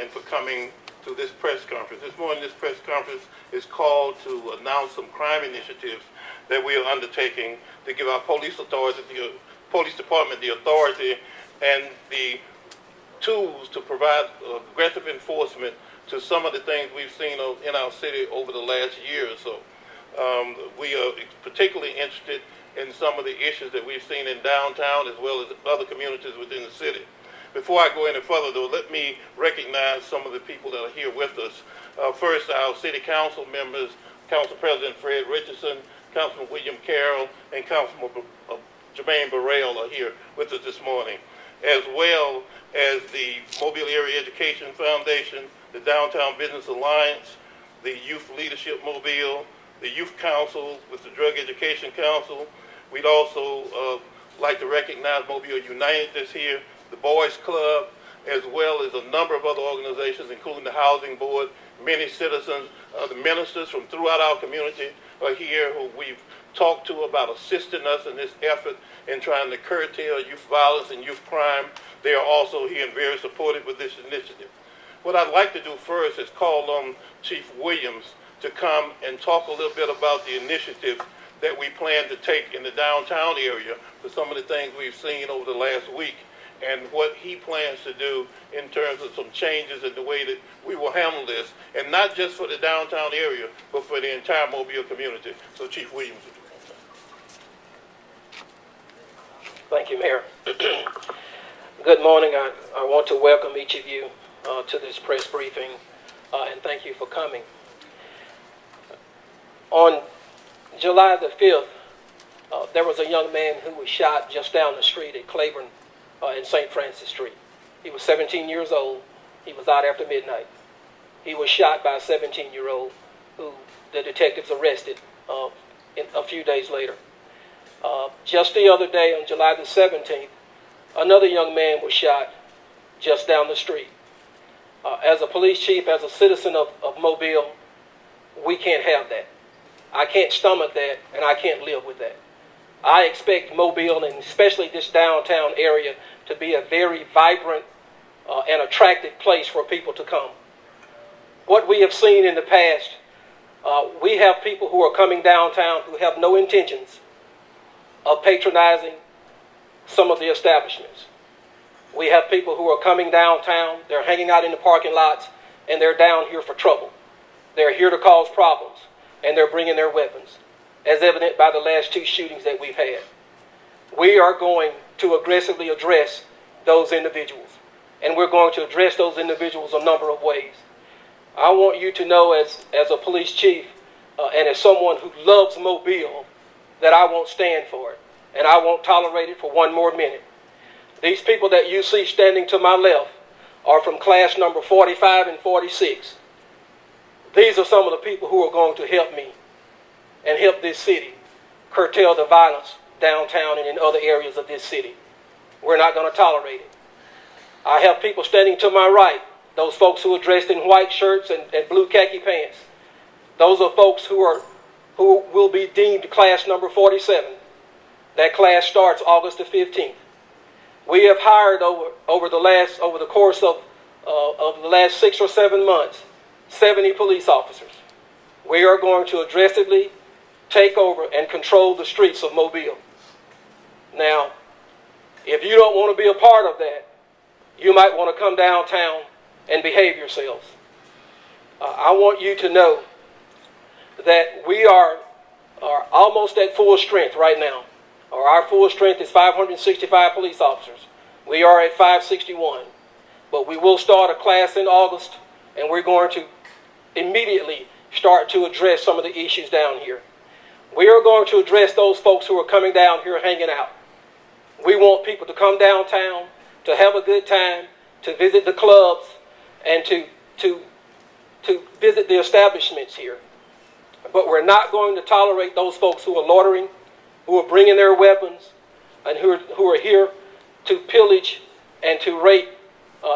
and for coming to this press conference. This morning, this press conference is called to announce some crime initiatives that we are undertaking to give our police authority, the police department, the authority and the tools to provide aggressive enforcement to some of the things we've seen in our city over the last year or so. We are particularly interested in some of the issues that we've seen in downtown as well as other communities within the city. Before I go any further, though, let me recognize some of the people that are here with us. First, our city council members, Council President Fred Richardson, Councilman William Carroll, and Councilman Jermaine Burrell are here with us this morning, as well as the Mobile Area Education Foundation, the Downtown Business Alliance, the Youth Leadership Mobile, the Youth Council with the Drug Education Council. We'd also like to recognize Mobile United that's here, the Boys Club, as well as a number of other organizations, including the Housing Board. Many citizens, the ministers from throughout our community are here who we've talked to about assisting us in this effort in trying to curtail youth violence and youth crime. They are also here and very supportive with this initiative. What I'd like to do first is call on Chief Williams to come and talk a little bit about the initiative that we plan to take in the downtown area for some of the things we've seen over the last week and what he plans to do in terms of some changes in the way that we will handle this, and not just for the downtown area, but for the entire Mobile community. So Chief Williams. Thank you, Mayor. Good morning. I want to welcome each of you to this press briefing, and thank you for coming. On July the 5th, there was a young man who was shot just down the street at Claiborne and St. Francis Street. He was 17 years old. He was out after midnight. He was shot by a 17-year-old who the detectives arrested a few days later. Just the other day, on July the 17th, another young man was shot just down the street. As a police chief, as a citizen of Mobile, we can't have that. I can't stomach that, and I can't live with that. I expect Mobile, and especially this downtown area, to be a very vibrant and attractive place for people to come. What we have seen in the past, we have people who are coming downtown who have no intentions of patronizing some of the establishments. We have people who are coming downtown, they're hanging out in the parking lots, and they're down here for trouble. They're here to cause problems, and they're bringing their weapons, as evident by the last two shootings that we've had. We are going to aggressively address those individuals, and we're going to address those individuals a number of ways. I want you to know, as a police chief and as someone who loves Mobile, that I won't stand for it, and I won't tolerate it for one more minute. These people that you see standing to my left are from class number 45 and 46. These are some of the people who are going to help me and help this city curtail the violence downtown and in other areas of this city. We're not going to tolerate it. I have people standing to my right, those folks who are dressed in white shirts and blue khaki pants. Those are folks who will be deemed class number 47. That class starts August the 15th. We have hired over the course of the last 6 or 7 months, 70 police officers. We are going to aggressively take over and control the streets of Mobile. Now, if you don't want to be a part of that, you might want to come downtown and behave yourselves. I want you to know that we are almost at full strength right now. Our full strength is 565 police officers. We are at 561. But we will start a class in August, and we're going to immediately start to address some of the issues down here. We are going to address those folks who are coming down here hanging out. We want people to come downtown, to have a good time, to visit the clubs, and to visit the establishments here. But we're not going to tolerate those folks who are loitering, who are bringing their weapons, and who are here to pillage and to rape.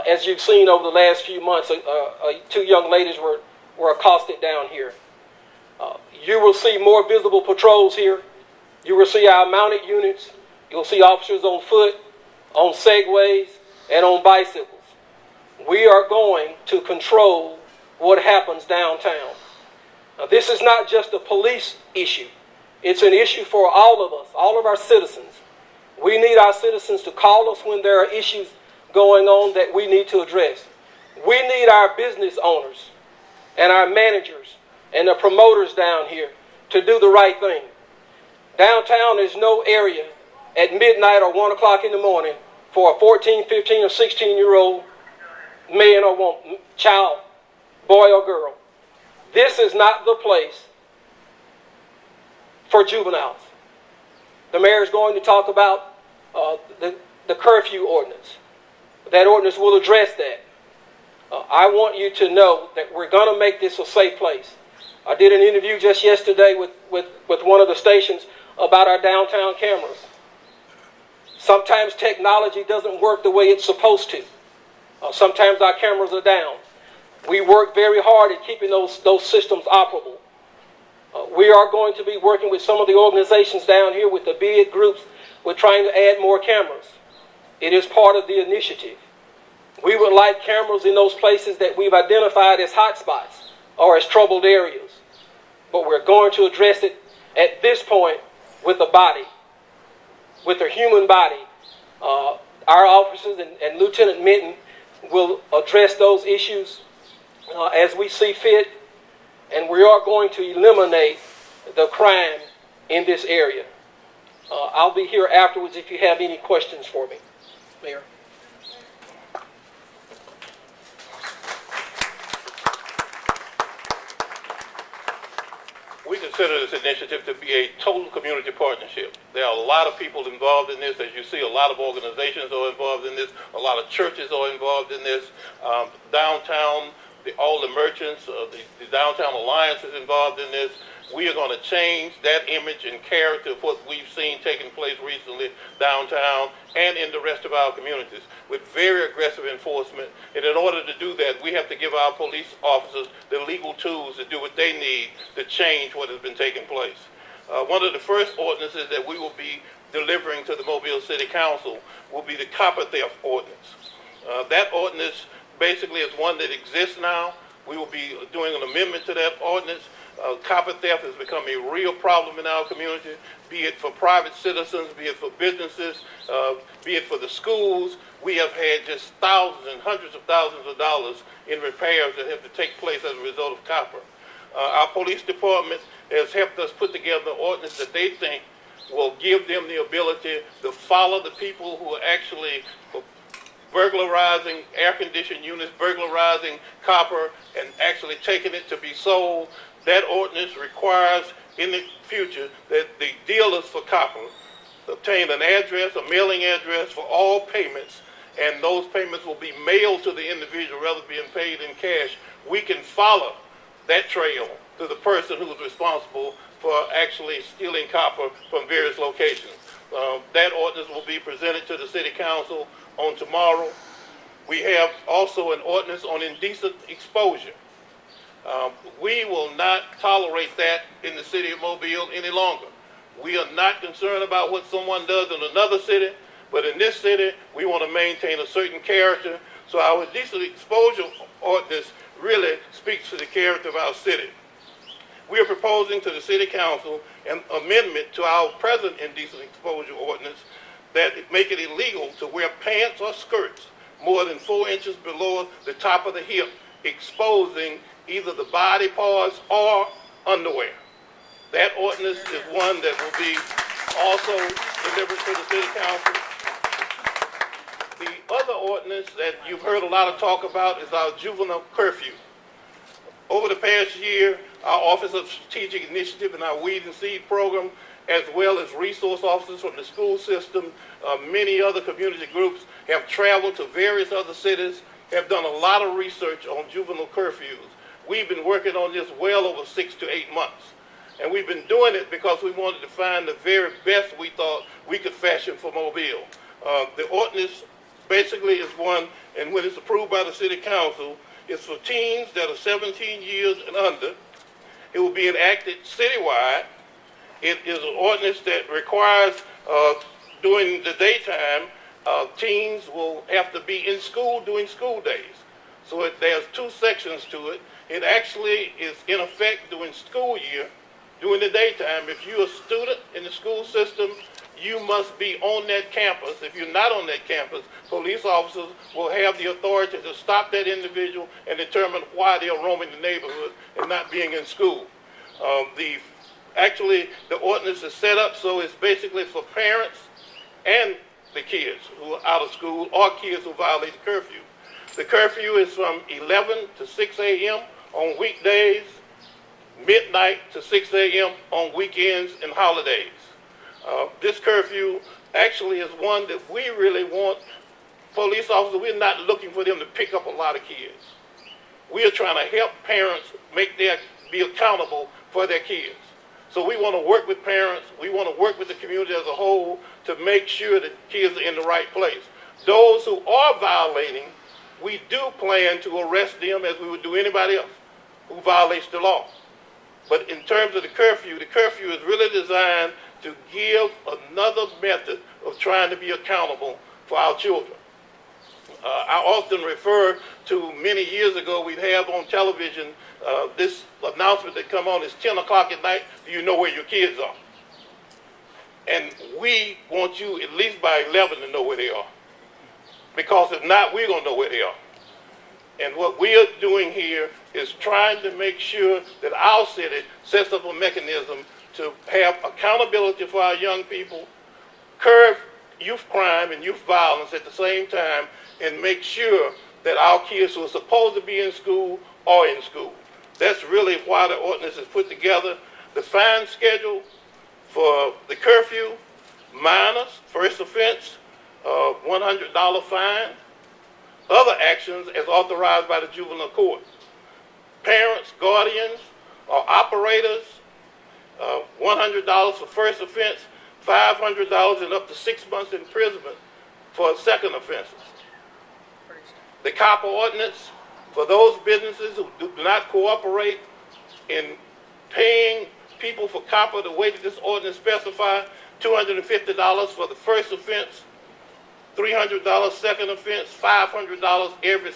As you've seen over the last few months, 2 young ladies were accosted down here. You will see more visible patrols here. You will see our mounted units. You'll see officers on foot, on segways, and on bicycles. we are going to control what happens downtown. Now, this is not just a police issue. It's an issue for all of us, all of our citizens. We need our citizens to call us when there are issues going on that we need to address. We need our business owners and our managers and the promoters down here to do the right thing. Downtown is no area at midnight or 1 o'clock in the morning for a 14, 15, or 16-year-old man or woman, child, boy or girl. This is not the place for juveniles. The mayor is going to talk about the curfew ordinance. That ordinance will address that. I want you to know that we're going to make this a safe place. I did an interview just yesterday with one of the stations about our downtown cameras. Sometimes technology doesn't work the way it's supposed to. Sometimes our cameras are down. We work very hard at keeping those systems operable. We are going to be working with some of the organizations down here, with the BID groups. We're trying to add more cameras. It is part of the initiative. We would like cameras in those places that we've identified as hotspots or as troubled areas. But we're going to address it at this point with the body, with the human body. Our officers and Lieutenant Minton will address those issues as we see fit, and we are going to eliminate the crime in this area. I'll be here afterwards if you have any questions for me. Mayor. We consider this initiative to be a total community partnership. There are a lot of people involved in this. As you see, a lot of organizations are involved in this. A lot of churches are involved in this. Downtown, all the merchants, the Downtown Alliance is involved in this. We are going to change that image and character of what we've seen taking place recently downtown and in the rest of our communities with very aggressive enforcement. And in order to do that, we have to give our police officers the legal tools to do what they need to change what has been taking place. One of the first ordinances that we will be delivering to the Mobile City Council will be the copper theft ordinance. That ordinance basically is one that exists now. We will be doing an amendment to that ordinance. Copper theft has become a real problem in our community, be it for private citizens, be it for businesses, be it for the schools. We have had just thousands and hundreds of thousands of dollars in repairs that have to take place as a result of copper. Our police department has helped us put together an ordinance that they think will give them the ability to follow the people who are actually burglarizing air-conditioned units, burglarizing copper, and actually taking it to be sold. That ordinance requires in the future that the dealers for copper obtain an address, a mailing address for all payments, and those payments will be mailed to the individual rather than being paid in cash. We can follow that trail to the person who's responsible for actually stealing copper from various locations. That ordinance will be presented to the City Council on tomorrow. We have also an ordinance on indecent exposure. We will not tolerate that in the city of Mobile any longer. We are not concerned about what someone does in another city, but in this city, we want to maintain a certain character. So our indecent exposure ordinance really speaks to the character of our city. We are proposing to the City Council an amendment to our present indecent exposure ordinance that make it illegal to wear pants or skirts more than 4 inches below the top of the hip, exposing either the body parts or underwear. That ordinance is one that will be also delivered to the City Council. The other ordinance that you've heard a lot of talk about is our juvenile curfew. Over the past year, our Office of Strategic Initiative and our Weed and Seed program, as well as resource officers from the school system, many other community groups have traveled to various other cities, have done a lot of research on juvenile curfews. We've been working on this well over 6 to 8 months. And we've been doing it because we wanted to find the very best we thought we could fashion for Mobile. The ordinance basically is one, and when it's approved by the City Council, it's for teens that are 17 years and under. It will be enacted citywide. It is an ordinance that requires during the daytime, teens will have to be in school during school days. So there's two sections to it. It actually is in effect during school year, during the daytime. If you're a student in the school system, you must be on that campus. If you're not on that campus, police officers will have the authority to stop that individual and determine why they're roaming the neighborhood and not being in school. Actually, the ordinance is set up so it's basically for parents and the kids who are out of school or kids who violate the curfew. The curfew is from 11 to 6 a.m. on weekdays, midnight to 6 a.m. on weekends and holidays. This curfew actually is one that we really want police officers. We're not looking for them to pick up a lot of kids. We are trying to help parents be accountable for their kids. So we want to work with parents. We want to work with the community as a whole to make sure that kids are in the right place. Those who are violating, we do plan to arrest them as we would do anybody else who violates the law. But in terms of the curfew is really designed to give another method of trying to be accountable for our children. I often refer to many years ago, we'd have on television this announcement that come on, it's 10 o'clock at night, do you know where your kids are? And we want you at least by 11 to know where they are. Because if not, we're going to know where they are. And what we are doing here is trying to make sure that our city sets up a mechanism to have accountability for our young people, curb youth crime and youth violence at the same time, and make sure that our kids who are supposed to be in school are in school. That's really why the ordinance is put together. The fine schedule for the curfew, minors, first offense, $100 fine. Other actions as authorized by the juvenile court. Parents, guardians, or operators, $100 for first offense, $500 and up to 6 months imprisonment for second offenses. The COPPA ordinance, for those businesses who do not cooperate in paying people for COPPA the way that this ordinance specifies, $250 for the first offense, $300 second offense, $500 every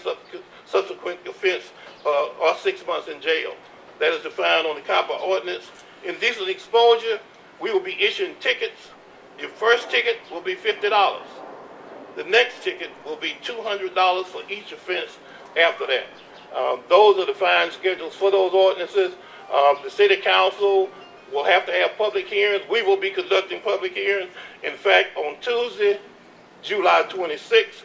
subsequent offense, or 6 months in jail. That is defined on the COPPA ordinance. Indecent exposure, we will be issuing tickets. Your first ticket will be $50. The next ticket will be $200 for each offense after that. Those are the fine schedules for those ordinances. The city council will have to have public hearings. We will be conducting public hearings. In fact, on Tuesday, July 26th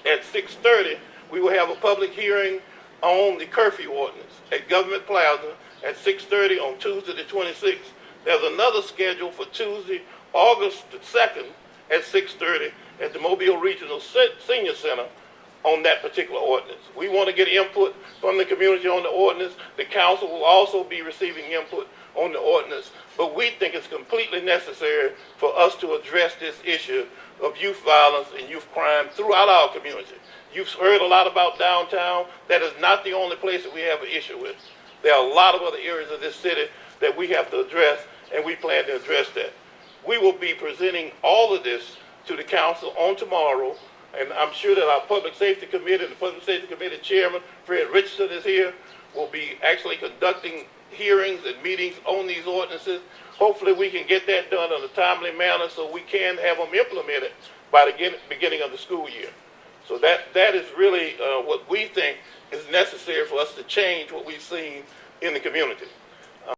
at 6:30, we will have a public hearing on the curfew ordinance at Government Plaza at 6:30 on Tuesday the 26th. There's another schedule for Tuesday, August the 2nd at 6:30 at the Mobile Regional Senior Center on that particular ordinance. We want to get input from the community on the ordinance. The council will also be receiving input on the ordinance, but we think it's completely necessary for us to address this issue of youth violence and youth crime throughout our community. You've heard a lot about downtown. That is not the only place that we have an issue with. There are a lot of other areas of this city that we have to address, and we plan to address that. We will be presenting all of this to the council on tomorrow, and I'm sure that our Public Safety Committee and the Public Safety Committee Chairman, Fred Richardson, is here, will be actually conducting hearings and meetings on these ordinances. Hopefully we can get that done in a timely manner so we can have them implemented by the beginning of the school year. So that is really what we think is necessary for us to change what we've seen in the community.